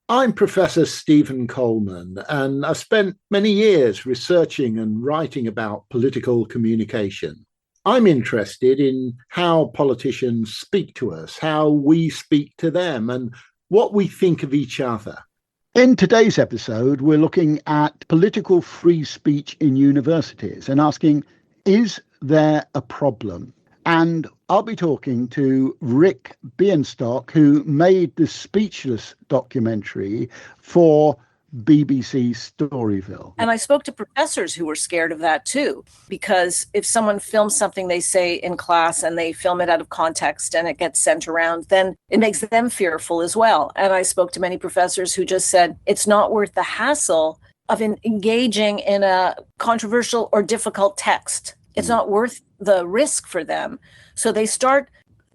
I'm Professor Stephen Coleman, and I've spent many years researching and writing about political communication. I'm interested in how politicians speak to us, how we speak to them, and what we think of each other. In today's episode, we're looking at political free speech in universities and asking, is there a problem? And I'll be talking to Rick Bienstock, who made the Speechless documentary for BBC Storyville. And I spoke to professors who were scared of that too, because if someone films something they say in class and they film it out of context and it gets sent around, then it makes them fearful as well. And I spoke to many professors who just said it's not worth the hassle of engaging in a controversial or difficult text. It's not worth the risk for them. So they start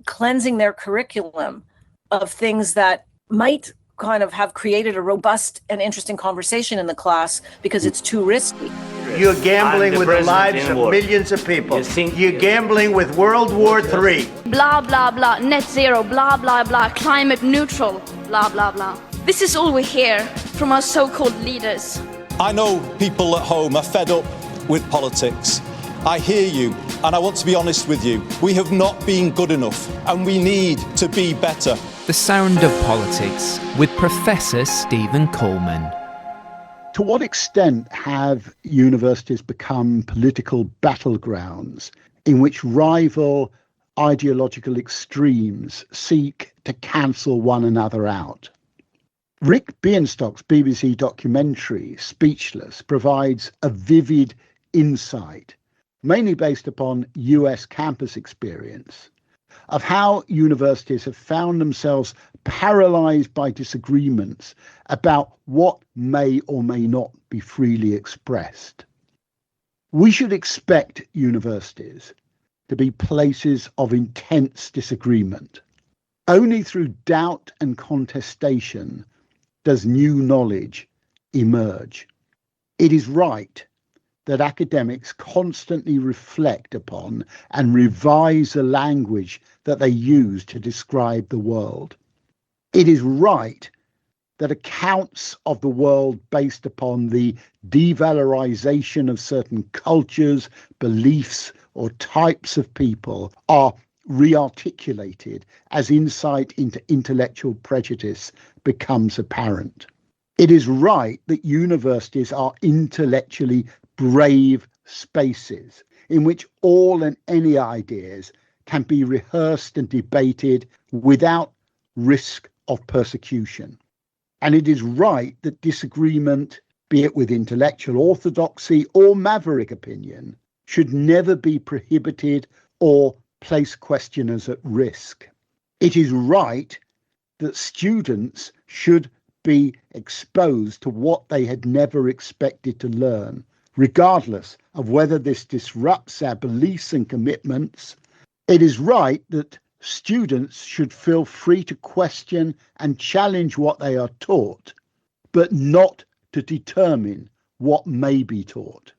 cleansing their curriculum of things that might kind of have created a robust and interesting conversation in the class because it's too risky. You're gambling with the lives of millions of people. You're gambling with World War III. Blah, blah, blah, net zero, blah, blah, blah, climate neutral, blah, blah, blah. This is all we hear from our so-called leaders. I know people at home are fed up with politics. I hear you, and I want to be honest with you. We have not been good enough, and we need to be better. The Sound of Politics with Professor Stephen Coleman. To what extent have universities become political battlegrounds in which rival ideological extremes seek to cancel one another out? Rick Bienstock's BBC documentary, Speechless, provides a vivid insight, mainly based upon US campus experience, of how universities have found themselves paralysed by disagreements about what may or may not be freely expressed. We should expect universities to be places of intense disagreement. Only through doubt and contestation does new knowledge emerge. It is right that academics constantly reflect upon and revise the language that they use to describe the world. It is right that accounts of the world based upon the devalorization of certain cultures, beliefs, or types of people are rearticulated as insight into intellectual prejudice becomes apparent. It is right that universities are intellectually brave spaces in which all and any ideas can be rehearsed and debated without risk of persecution. And it is right that disagreement, be it with intellectual orthodoxy or maverick opinion, should never be prohibited or place questioners at risk. It is right that students should be exposed to what they had never expected to learn, regardless of whether this disrupts our beliefs and commitments. It is right that students should feel free to question and challenge what they are taught, but not to determine what may be taught.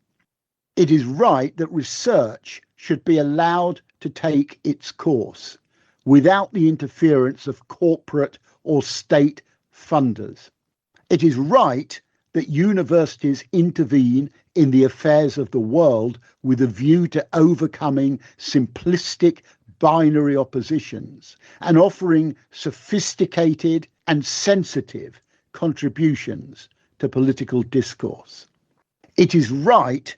It is right that research should be allowed to take its course without the interference of corporate or state funders. It is right that universities intervene in the affairs of the world with a view to overcoming simplistic binary oppositions and offering sophisticated and sensitive contributions to political discourse. It is right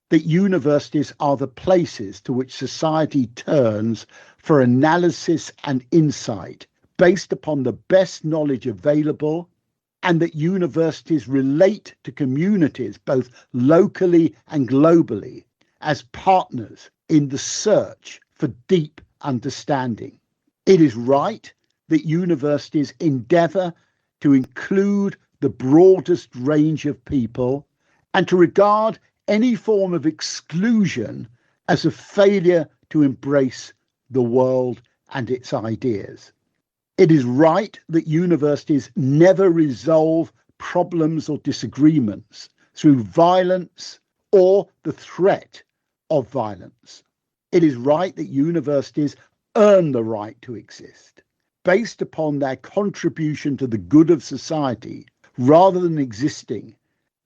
that universities are the places to which society turns for analysis and insight based upon the best knowledge available, and that universities relate to communities both locally and globally as partners in the search for deep understanding. It is right that universities endeavour to include the broadest range of people and to regard any form of exclusion as a failure to embrace the world and its ideas. It is right that universities never resolve problems or disagreements through violence or the threat of violence. It is right that universities earn the right to exist based upon their contribution to the good of society rather than existing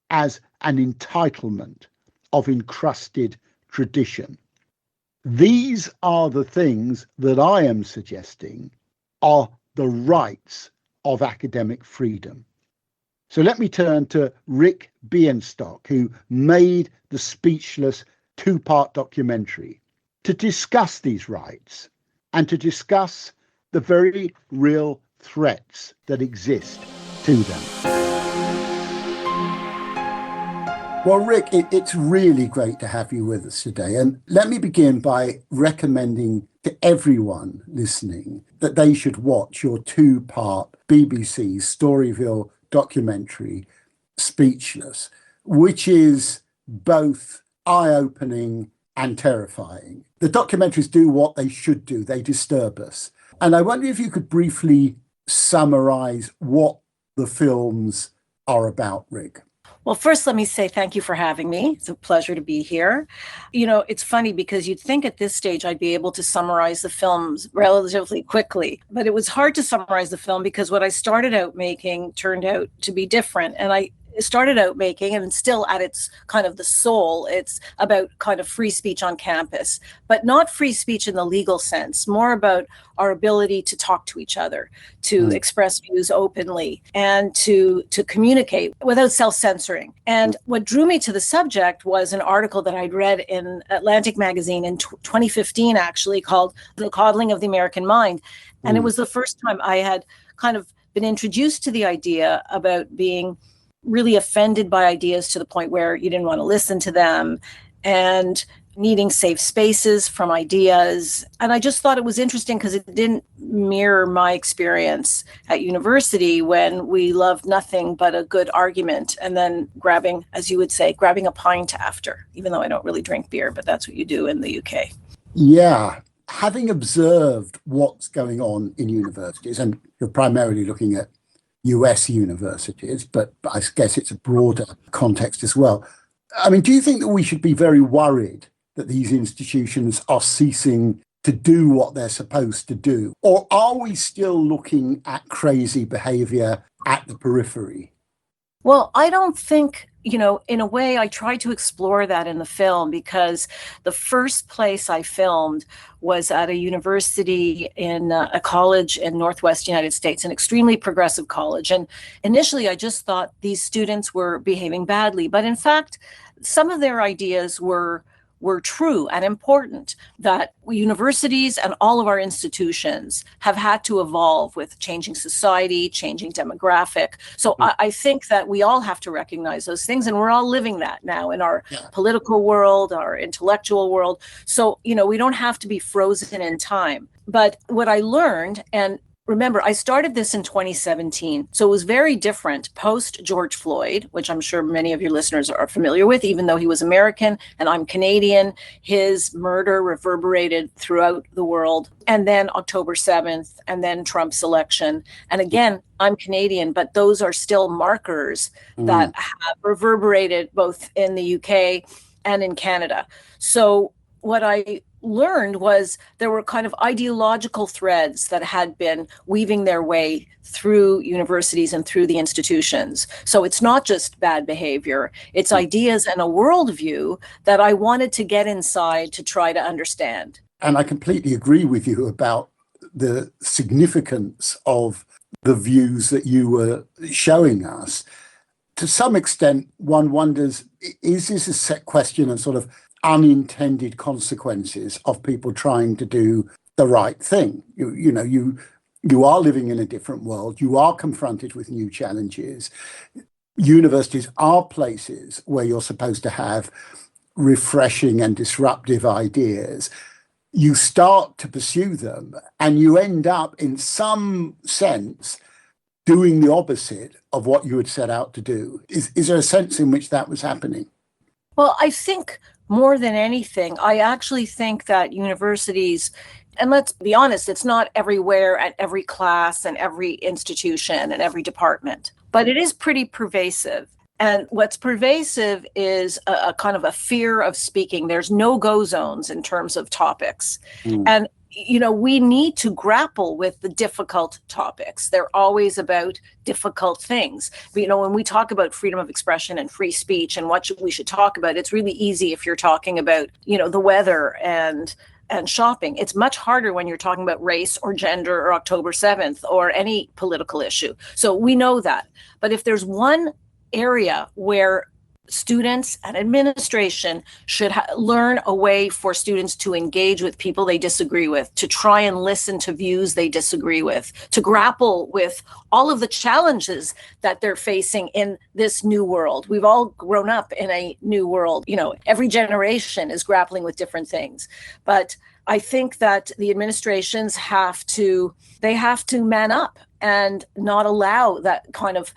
as an entitlement of encrusted tradition. These are the things that I am suggesting are the rights of academic freedom. So let me turn to Rick Bienstock, who made the Speechless two-part documentary, to discuss these rights and to discuss the very real threats that exist to them. Well, Rick, it's really great to have you with us today. And let me begin by recommending to everyone listening that they should watch your two-part BBC Storyville documentary, Speechless, which is both eye-opening and terrifying. The documentaries do what they should do. They disturb us. And I wonder if you could briefly summarize what the films are about, Rick. Well, first, let me say thank you for having me. It's a pleasure to be here. You know, it's funny because you'd think at this stage I'd be able to summarize the films relatively quickly, but it was hard to summarize the film because what I started out making turned out to be different. And I started out making, and still at its kind of the soul, it's about kind of free speech on campus, but not free speech in the legal sense, more about our ability to talk to each other, to express views openly, and to communicate without self-censoring. And what drew me to the subject was an article that I'd read in Atlantic magazine in 2015, actually, called The Coddling of the American Mind. And it was the first time I had kind of been introduced to the idea about being really offended by ideas to the point where you didn't want to listen to them, and needing safe spaces from ideas. And I just thought it was interesting because it didn't mirror my experience at university, when we loved nothing but a good argument and then grabbing, as you would say, grabbing a pint after, even though I don't really drink beer, but that's what you do in the UK. Yeah. Having observed what's going on in universities, and you're primarily looking at US universities, but I guess it's a broader context as well. I mean, do you think that we should be very worried that these institutions are ceasing to do what they're supposed to do? Or are we still looking at crazy behavior at the periphery? Well, I don't think, you know, in a way, I tried to explore that in the film, because the first place I filmed was at a university in a college in Northwest United States, an extremely progressive college. And initially, I just thought these students were behaving badly. But in fact, some of their ideas were true and important, that universities and all of our institutions have had to evolve with changing society, changing demographic. So I think that we all have to recognize those things, and we're all living that now in our political world, our intellectual world. So, you know, we don't have to be frozen in time. But what I learned, and remember, I started this in 2017, so it was very different post George Floyd, which I'm sure many of your listeners are familiar with, even though he was American and I'm Canadian. His murder reverberated throughout the world. And then October 7th, and then Trump's election. And again, I'm Canadian, but those are still markers that have reverberated both in the UK and in Canada. So what I learned was there were kind of ideological threads that had been weaving their way through universities and through the institutions. So it's not just bad behavior, it's ideas and a worldview that I wanted to get inside to try to understand. And I completely agree with you about the significance of the views that you were showing us. To some extent, one wonders, is this a set question of sort of unintended consequences of people trying to do the right thing? You are living in a different world. You are confronted with new challenges. Universities are places where you're supposed to have refreshing and disruptive ideas. You start to pursue them, and you end up, in some sense, doing the opposite of what you had set out to do. Is there a sense in which that was happening? Well, I think more than anything, I actually think that universities, and let's be honest, it's not everywhere at every class and every institution and every department, but it is pretty pervasive. And what's pervasive is a kind of a fear of speaking. There's no-go zones in terms of topics. And we need to grapple with the difficult topics. They're always about difficult things. When we talk about freedom of expression and free speech and what we should talk about, it's really easy if you're talking about, the weather and shopping. It's much harder when you're talking about race or gender or October 7th or any political issue. So we know that. But if there's one area where students and administration should learn a way for students to engage with people they disagree with, to try and listen to views they disagree with, to grapple with all of the challenges that they're facing in this new world. We've all grown up in a new world. Every generation is grappling with different things. But I think that the administrations have to man up and not allow that kind of,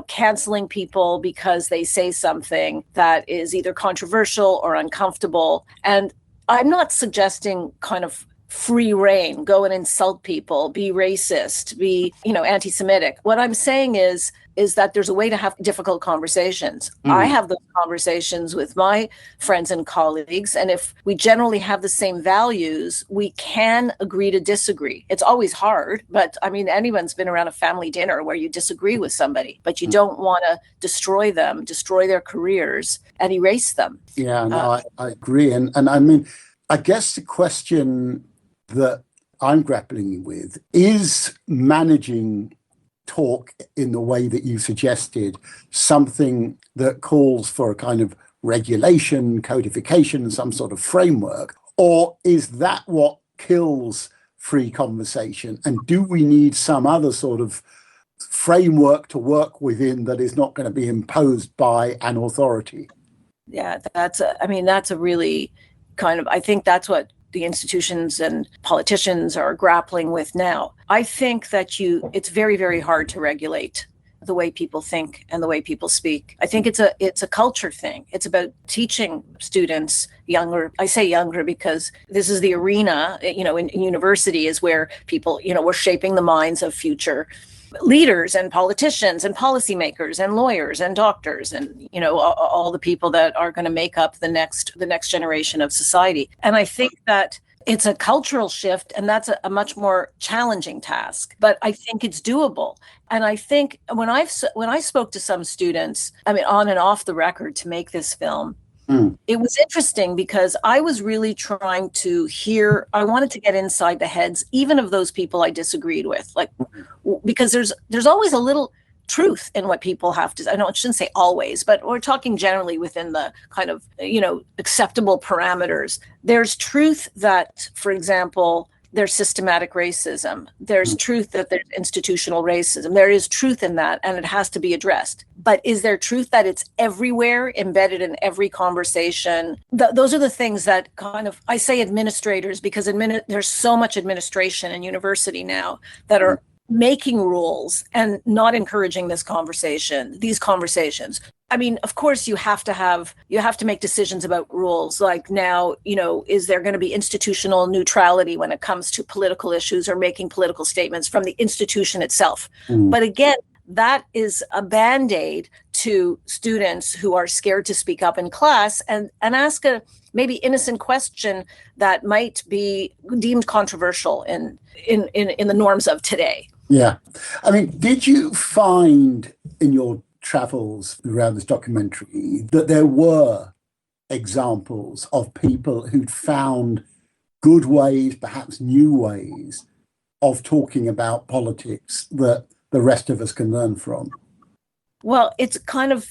canceling people because they say something that is either controversial or uncomfortable. And I'm not suggesting kind of free reign, go and insult people, be racist, be, anti-Semitic. What I'm saying is that there's a way to have difficult conversations. I have those conversations with my friends and colleagues. And if we generally have the same values, we can agree to disagree. It's always hard, but anyone's been around a family dinner where you disagree with somebody, but you don't want to destroy them, destroy their careers and erase them. Yeah, no, I agree. And I guess the question that I'm grappling with is managing talk in the way that you suggested, something that calls for a kind of regulation, codification, some sort of framework? Or is that what kills free conversation? And do we need some other sort of framework to work within that is not going to be imposed by an authority? Yeah, that's a really kind of, I think that's what the institutions and politicians are grappling with now. I think that it's very, very hard to regulate the way people think and the way people speak. I think it's a culture thing. It's about teaching students younger. I say younger because this is the arena, in university is where people, we're shaping the minds of future leaders and politicians and policymakers and lawyers and doctors and all the people that are going to make up the next generation of society. And I think that it's a cultural shift, and that's a much more challenging task, but I think it's doable. And I think when I spoke to some students, on and off the record to make this film, it was interesting because I was really trying to I wanted to get inside the heads, even of those people I disagreed with, because there's always a little truth in what people have to, I shouldn't say always, but we're talking generally within the kind of, acceptable parameters. There's truth that, for example, there's systematic racism. There's truth that there's institutional racism. There is truth in that, and it has to be addressed. But is there truth that it's everywhere, embedded in every conversation? Those are the things that kind of, I say administrators, because there's so much administration in university now that are making rules and not encouraging these conversations. Of course you have to make decisions about rules. Like now, is there going to be institutional neutrality when it comes to political issues or making political statements from the institution itself? But again, that is a band-aid to students who are scared to speak up in class and ask a maybe innocent question that might be deemed controversial in the norms of today. Yeah. Did you find in your travels around this documentary that there were examples of people who'd found good ways, perhaps new ways, of talking about politics that the rest of us can learn from? Well, it's kind of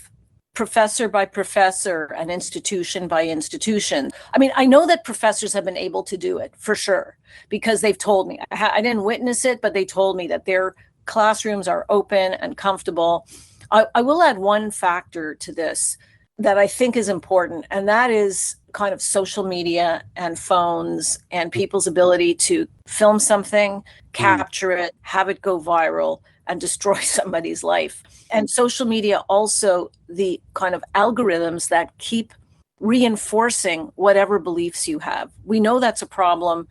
professor by professor and institution by institution. I know that professors have been able to do it for sure, because they've told me. I didn't witness it, but they told me that their classrooms are open and comfortable. I will add one factor to this that I think is important, and that is kind of social media and phones and people's ability to film something, capture it, have it go viral, and destroy somebody's life. And social media also, the kind of algorithms that keep reinforcing whatever beliefs you have. We know that's a problem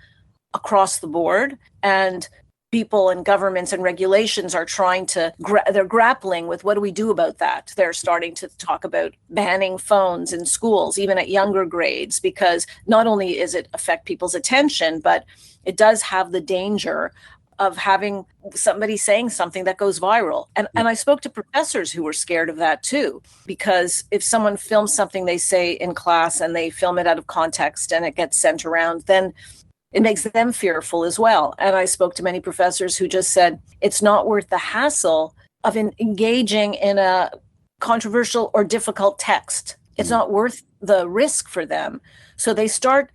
across the board. And people and governments and regulations are trying to, they're grappling with what do we do about that. They're starting to talk about banning phones in schools, even at younger grades, because not only is it affect people's attention, but it does have the danger of having somebody saying something that goes viral. And I spoke to professors who were scared of that too, because if someone films something they say in class and they film it out of context and it gets sent around, then it makes them fearful as well. And I spoke to many professors who just said it's not worth the hassle of engaging in a controversial or difficult text. It's not worth the risk for them. So they start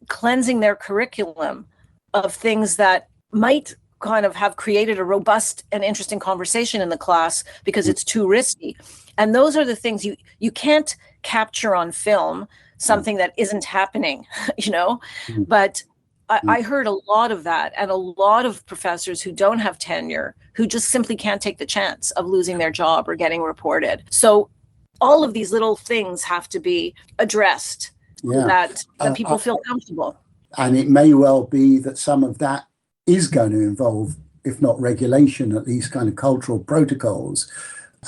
cleansing their curriculum of things that might kind of have created a robust and interesting conversation in the class because it's too risky. And those are the things you can't capture on film, something that isn't happening, but I heard a lot of that, and a lot of professors who don't have tenure, who just simply can't take the chance of losing their job or getting reported. So all of these little things have to be addressed that people feel comfortable. And it may well be that some of that is going to involve, if not regulation, at least kind of cultural protocols.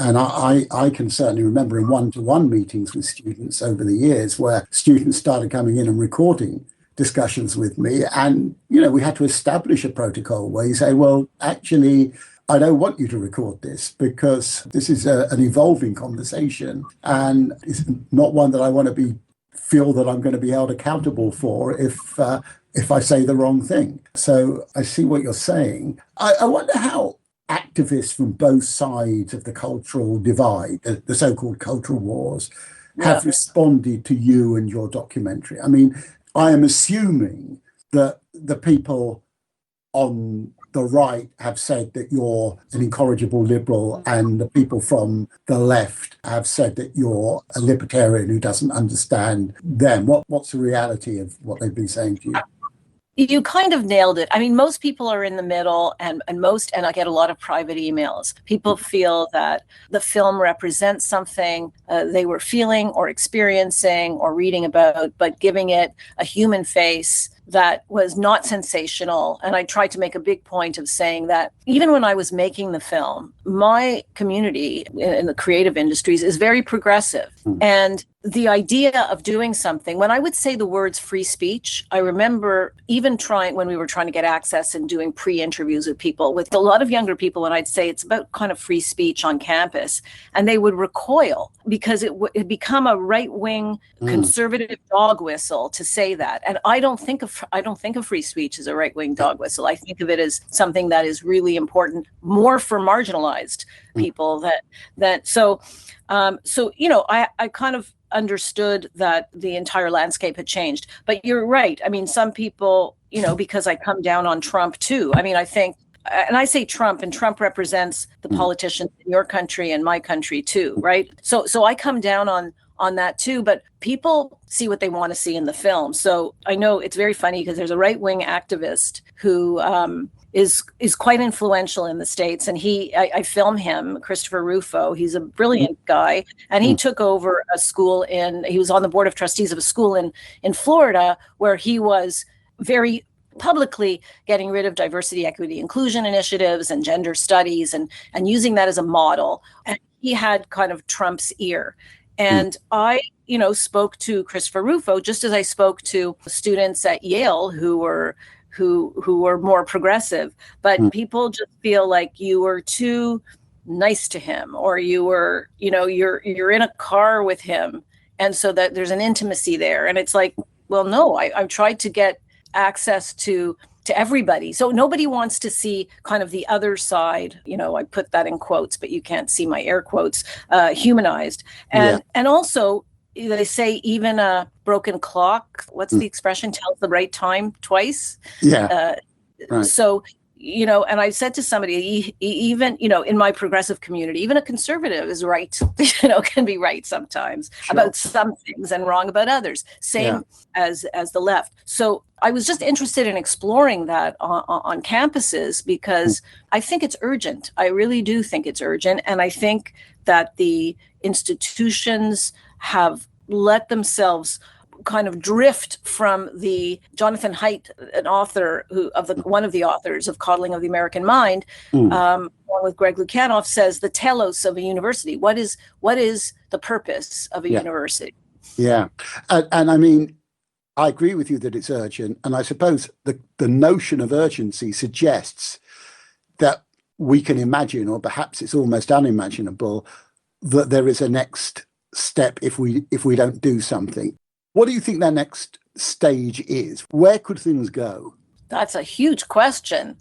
And I can certainly remember in one-to-one meetings with students over the years where students started coming in and recording discussions with me. And, we had to establish a protocol where you say, well, actually, I don't want you to record this because this is an evolving conversation and it's not one that I want to feel that I'm going to be held accountable for if I say the wrong thing. So I see what you're saying. I wonder how activists from both sides of the cultural divide, the so-called cultural wars, have responded to you and your documentary. I mean, I am assuming that the people on the right have said that you're an incorrigible liberal, and the people from the left have said that you're a libertarian who doesn't understand them. What's the reality of what they've been saying to you? You kind of nailed it. I mean, most people are in the middle, and I get a lot of private emails. People feel that the film represents something they were feeling or experiencing or reading about, but giving it a human face that was not sensational. And I tried to make a big point of saying that even when I was making the film, my community in the creative industries is very progressive. And the idea of doing something, when I would say the words free speech, I remember even when we were trying to get access and doing pre-interviews with people, with a lot of younger people, and I'd say it's about kind of free speech on campus, and they would recoil because it had become a right-wing conservative dog whistle to say that. And I don't think of free speech as a right-wing dog whistle. I think of it as something that is really important, more for marginalized people. I kind of understood that the entire landscape had changed. But you're right. I mean, some people, because I come down on Trump too. I mean, I think, and I say Trump, and Trump represents the politicians in your country and my country too, right? So I come down on that too, but people see what they want to see in the film. So I know it's very funny because there's a right-wing activist who is quite influential in the States. And I film him, Christopher Rufo. He's a brilliant guy. And he took over a school he was on the board of trustees of a school in Florida, where he was very publicly getting rid of diversity, equity, inclusion initiatives and gender studies and using that as a model. And he had kind of Trump's ear. And I, spoke to Christopher Rufo just as I spoke to students at Yale who were more progressive, but people just feel like you were too nice to him, or you were, you're in a car with him. And so that there's an intimacy there. And it's like, well, no, I've tried to get access to everybody. So nobody wants to see kind of the other side, I put that in quotes, but you can't see my air quotes, humanized. And also, they say even a broken clock, what's the expression, tells the right time twice. Right. So, and I said to somebody, even, in my progressive community, even a conservative is right, can be right sometimes about some things and wrong about others. Same as the left. So I was just interested in exploring that on campuses because I think it's urgent. I really do think it's urgent. And I think that the institutions have let themselves kind of drift from the Jonathan Haidt, an author one of the authors of Coddling of the American Mind, along with Greg Lukianoff, says the telos of a university. What is the purpose of a university? Yeah. And I mean, I agree with you that it's urgent. And I suppose the notion of urgency suggests that we can imagine, or perhaps it's almost unimaginable, that there is a next step if we don't do something. What do you think that next stage is? Where could things go? That's a huge question.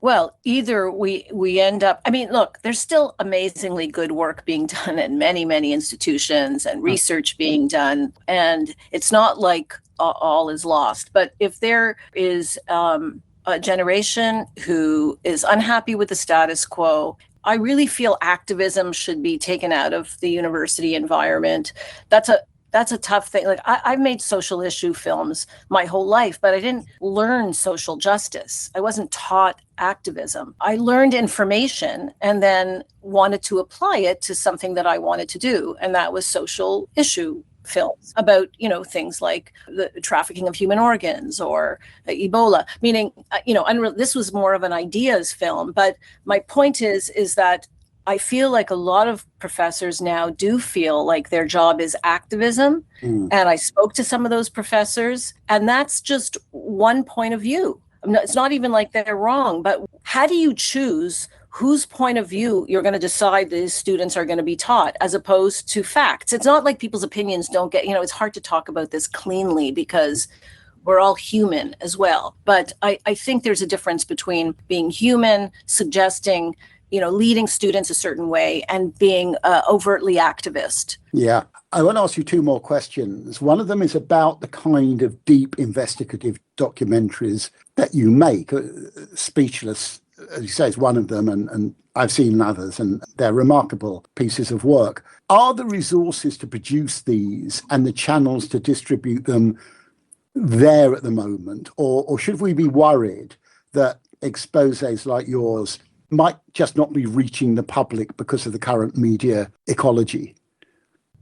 Well, either we end up, I mean, look, there's still amazingly good work being done at many, many institutions and research being done. And it's not like all is lost. But if there is a generation who is unhappy with the status quo, I really feel activism should be taken out of the university environment. That's a tough thing. Like I've made social issue films my whole life, but I didn't learn social justice. I wasn't taught activism. I learned information and then wanted to apply it to something that I wanted to do. And that was social issue films about, things like the trafficking of human organs or Ebola, meaning, this was more of an ideas film. But my point is that I feel like a lot of professors now do feel like their job is activism. And I spoke to some of those professors, and that's just one point of view. It's not even like they're wrong, but how do you choose whose point of view you're going to decide these students are going to be taught as opposed to facts? It's not like people's opinions don't get, it's hard to talk about this cleanly because we're all human as well. But I think there's a difference between being human, suggesting, leading students a certain way, and being overtly activist. Yeah. I want to ask you two more questions. One of them is about the kind of deep investigative documentaries that you make. Speechless, as you say, is one of them, and I've seen others, and they're remarkable pieces of work. Are the resources to produce these and the channels to distribute them there at the moment? Or should we be worried that exposés like yours might just not be reaching the public because of the current media ecology?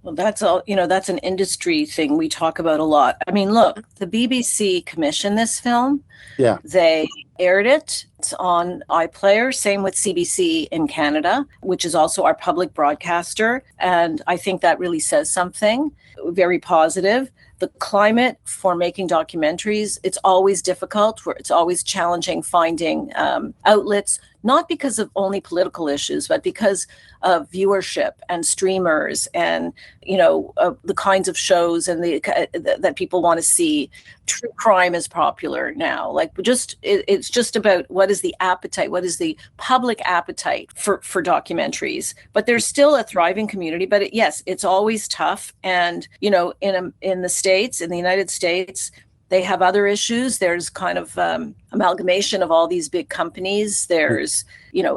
Well, that's all, that's an industry thing we talk about a lot. I mean, look, the BBC commissioned this film. Yeah. They aired it. It's on iPlayer, same with CBC in Canada, which is also our public broadcaster. And I think that really says something very positive. The climate for making documentaries, it's always difficult. It's always challenging finding outlets, not because of only political issues, but because of viewership and streamers and, the kinds of shows and that people want to see. True crime is popular now. Like it's just about what is the appetite, what is the public appetite for documentaries. But there's still a thriving community. But yes, it's always tough. And, in the United States, they have other issues. There's kind of amalgamation of all these big companies. There's,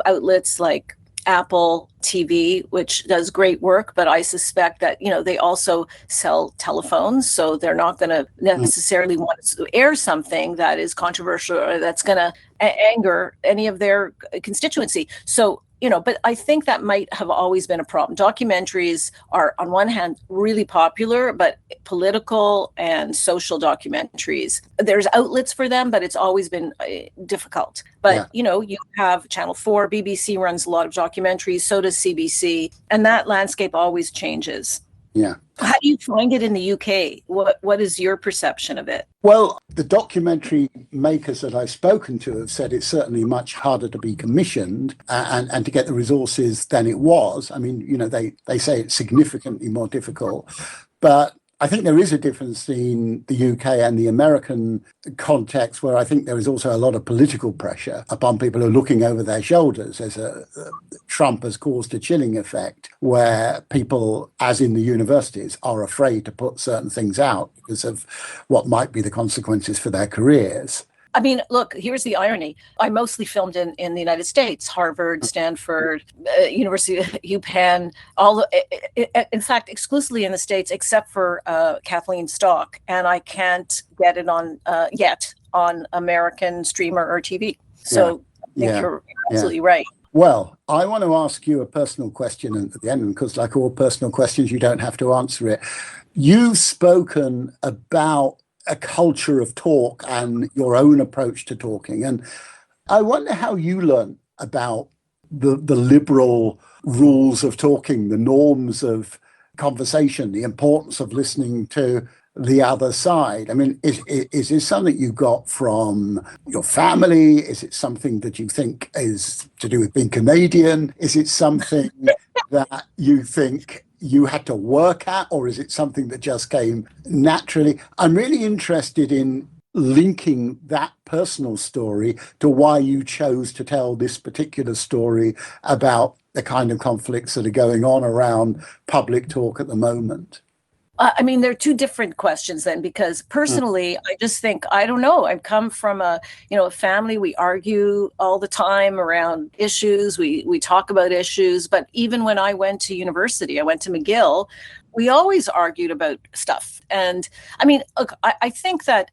outlets like Apple TV, which does great work, but I suspect that, they also sell telephones. So they're not going to necessarily want to air something that is controversial or that's going to anger any of their constituency. So, but I think that might have always been a problem. Documentaries are, on one hand, really popular, but political and social documentaries, there's outlets for them, but it's always been difficult. But, you have Channel 4, BBC runs a lot of documentaries, so does CBC, and that landscape always changes. Yeah. How do you find it in the UK? What is your perception of it? Well, the documentary makers that I've spoken to have said it's certainly much harder to be commissioned and to get the resources than it was. I mean, they say it's significantly more difficult. But I think there is a difference in the UK and the American context, where I think there is also a lot of political pressure upon people who are looking over their shoulders. Trump has caused a chilling effect where people, as in the universities, are afraid to put certain things out because of what might be the consequences for their careers. I mean, look, here's the irony. I mostly filmed in the United States, Harvard, Stanford, University of UPenn, in fact, exclusively in the States, except for Kathleen Stock. And I can't get it on yet on American streamer or TV. So I think you're absolutely right. Well, I want to ask you a personal question at the end, because like all personal questions, you don't have to answer it. You've spoken about a culture of talk and your own approach to talking. And I wonder how you learn about the liberal rules of talking, the norms of conversation, the importance of listening to the other side. I mean, is this something you got from your family? Is it something that you think is to do with being Canadian? Is it something that you think you had to work at, or is it something that just came naturally? I'm really interested in linking that personal story to why you chose to tell this particular story about the kind of conflicts that are going on around public talk at the moment. I mean, they're two different questions then, because personally, I just think, I don't know, I've come from a family, we argue all the time around issues, we talk about issues, but even when I went to university, I went to McGill, we always argued about stuff. And I mean, look, I think that,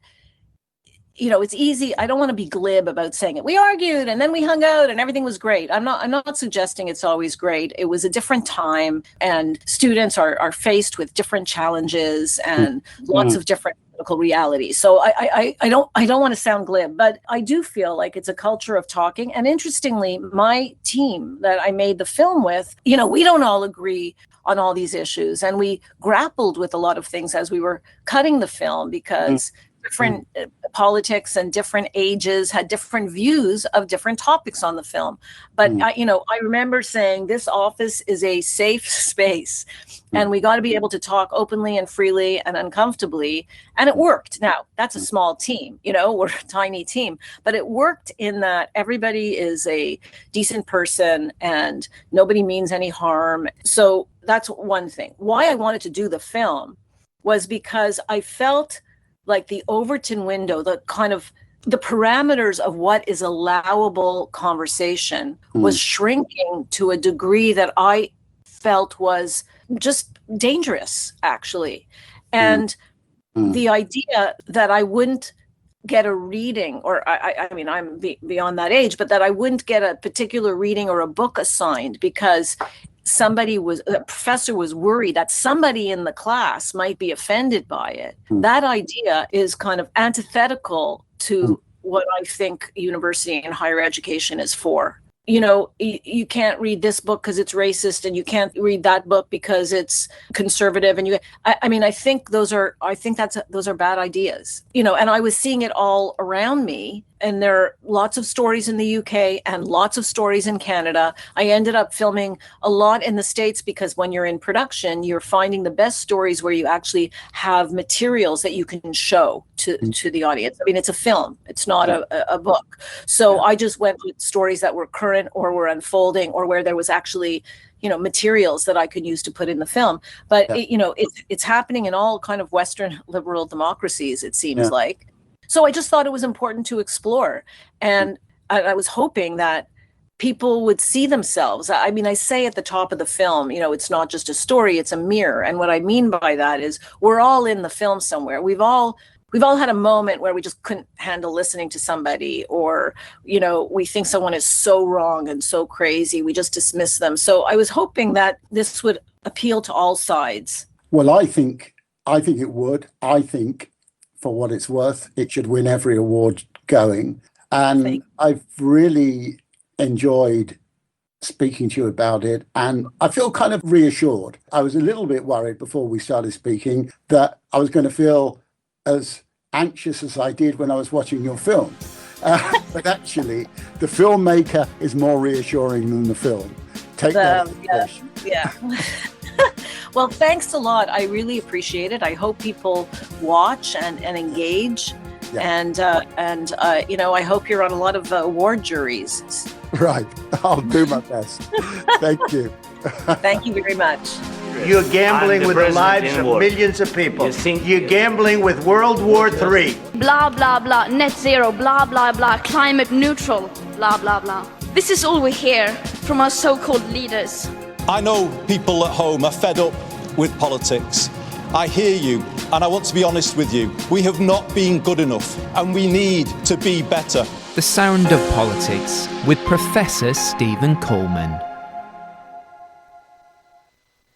it's easy. I don't want to be glib about saying it. We argued and then we hung out and everything was great. I'm not suggesting it's always great. It was a different time, and students are faced with different challenges and lots of different political realities. So I don't want to sound glib, but I do feel like it's a culture of talking. And interestingly, my team that I made the film with, we don't all agree on all these issues, and we grappled with a lot of things as we were cutting the film, because different politics and different ages had different views of different topics on the film. But I remember saying this office is a safe space, and we got to be able to talk openly and freely and uncomfortably. And it worked. Now, that's a small team, we're a tiny team, but it worked in that everybody is a decent person and nobody means any harm. So that's one thing. Why I wanted to do the film was because I felt like the Overton window, the kind of the parameters of what is allowable conversation was shrinking to a degree that I felt was just dangerous, actually. And the idea that I wouldn't get a reading, or I mean, I'm beyond that age, but that I wouldn't get a particular reading or a book assigned because a professor was worried that somebody in the class might be offended by it. That idea is kind of antithetical to what I think university and higher education is for. You can't read this book because it's racist, and you can't read that book because it's conservative. And I think those are bad ideas, and I was seeing it all around me. And there are lots of stories in the UK and lots of stories in Canada. I ended up filming a lot in the States because when you're in production, you're finding the best stories where you actually have materials that you can show to the audience. I mean, it's a film, it's not a book. So I just went with stories that were current or were unfolding, or where there was actually, materials that I could use to put in the film. But, it's happening in all kind of Western liberal democracies, it seems like. So I just thought it was important to explore. And I was hoping that people would see themselves. I mean, I say at the top of the film, it's not just a story, it's a mirror. And what I mean by that is we're all in the film somewhere. We've all had a moment where we just couldn't handle listening to somebody, or, we think someone is so wrong and so crazy, we just dismiss them. So I was hoping that this would appeal to all sides. Well, I think it would. I think, for what it's worth, it should win every award going. And I've really enjoyed speaking to you about it. And I feel kind of reassured. I was a little bit worried before we started speaking that I was going to feel as anxious as I did when I was watching your film. But actually, the filmmaker is more reassuring than the film. Take that. Yeah. Well, thanks a lot. I really appreciate it. I hope people watch and engage. Yeah. And I hope you're on a lot of award juries. Right. I'll do my best. Thank you. Thank you very much. You're gambling with the lives of millions of people. You're gambling with World War III. Blah, blah, blah. Net zero. Blah, blah, blah. Climate neutral. Blah, blah, blah. This is all we hear from our so-called leaders. I know people at home are fed up with politics. I hear you, and I want to be honest with you. We have not been good enough, and we need to be better. The Sound of Politics with Professor Stephen Coleman.